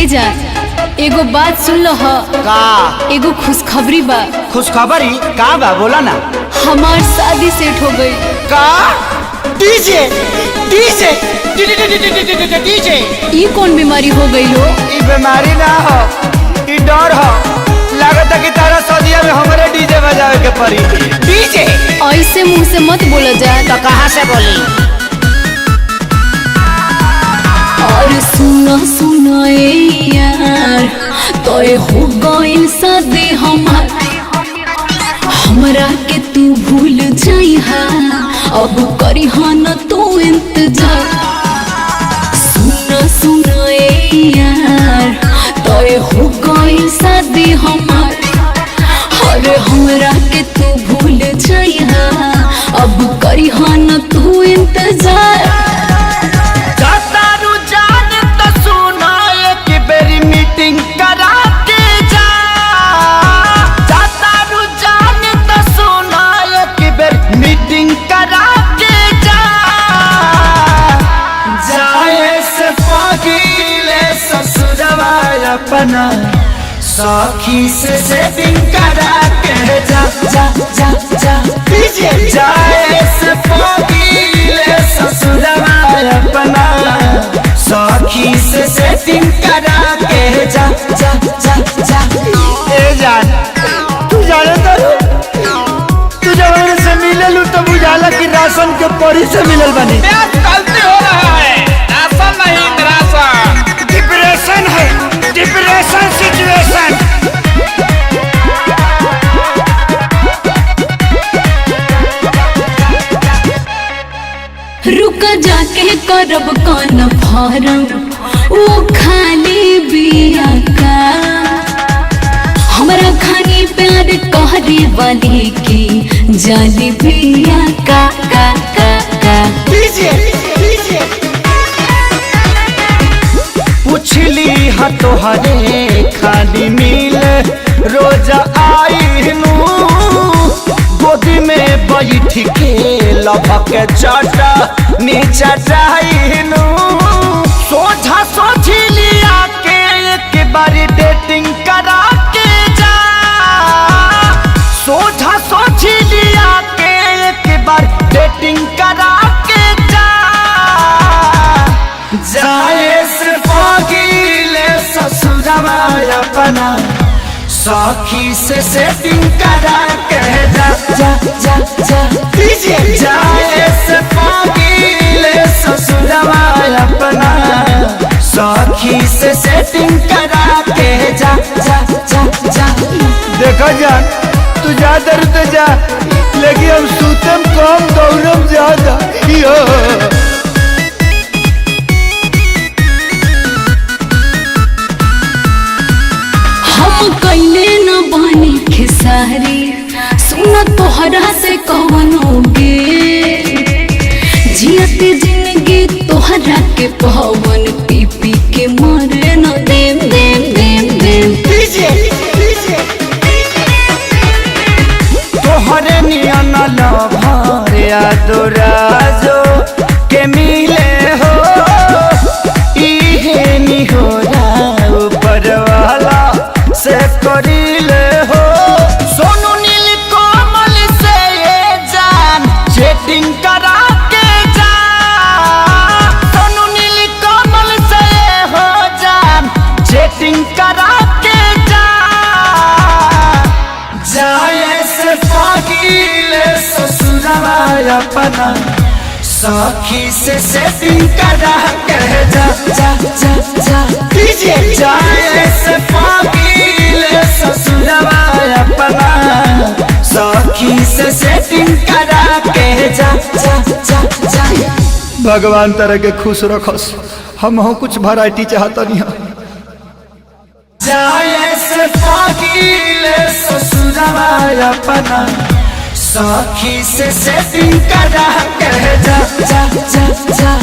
ए जा एगो बात सुन लो ह का एगो खुशखबरी बा। खुशखबरी का बा बोला ना। हमार शादी सेट हो गई। का डीजे डीजे डीजे ई कौन बीमारी हो गई हो? ई बीमारी ना हो, ई डर हो। लागत है कि तारा सदिया में हमारे डीजे बजावे के पड़ी। डीजे ऐसे मुंह से मत बोला जाए। तो कहाँ से बोली? और सुना सुना यार तोय हो गइल शादी हमार, हमरा के तू भूल जाइहा, अब करिहा न तू इंतजार। सुना सुना यार तोय हो गइल शादी हमार, अरे हमरा के तू भूल जाइहा, अब करिहा न तू इंतजार। करा के जा जाता रुझान तो सुना एक बेर मीटिंग करा के जा। जाए से पगीले ससुरवा अपना सखी से सेटिंग करा के जा जा जा जा। जाए से पगीले ससुरवा अपना सखी से सेटिंग करा के जा जा जा जा। ए जान तू जाने तू जब से मिले लू तो बुझाला कि राशन के परी से मिलल बनी। गलती हो रहा है, राशन नहीं राशन। डिप्रेशन है, डिप्रेशन सिचुएशन। रुक जाके करब कान फारम वो खाली बिया का, हमरा खानी प्यार कहरे वाली की जाली बिया का का का का। पूछली हाँ तोहरे खाली मिल रोज आई गोदी में बैठ के लभक चाटा नीचा चाहनू। सोझा सोची लिया के एक बारी डेटिंग करा के जा। सोझा सोची लिया के एक बार डेटिंग करा के जा। जाए से पगीले ससुरवा अपना सखी से सेटिंग करा के जा जा जा जा। जाए से पगीले ससुरवा अपना सखी से सेटिंग करा के जा जा जा जा। देखो जान तू जा दर तो जा, लेकिन हम सूतम कम दौड़म ज्यादा। हम कैले न बानी खेसारी, सुना तोहरा से कवनोगे, जियते जिंदगी तोहरा के पवन पी पी के मरे न देम देम देम देम। तोहरे नियन लभर यादोराजो के मिले हो, इहे निहोरा ऊपर वाला से करीले हो। सोनू नील कोमल से ये जान चैटिंग करा के जा। सोनू नील कोमल से ये हो जान चैटिंग करा के जा। जाए से पगीले ससुरवा अपना सखी से सेटिंग करा के जा जा जा जा। जाए से पगीले ससुरवा अपना सखी से सेटिंग करा के जा जा जा जा। भगवान तरह के खुश रखस, हम कुछ वैरायटी चाहता नहीं। जाए से पगीले ससुरवा अपना सखी से सेटिंग करा के जा जा जा जा।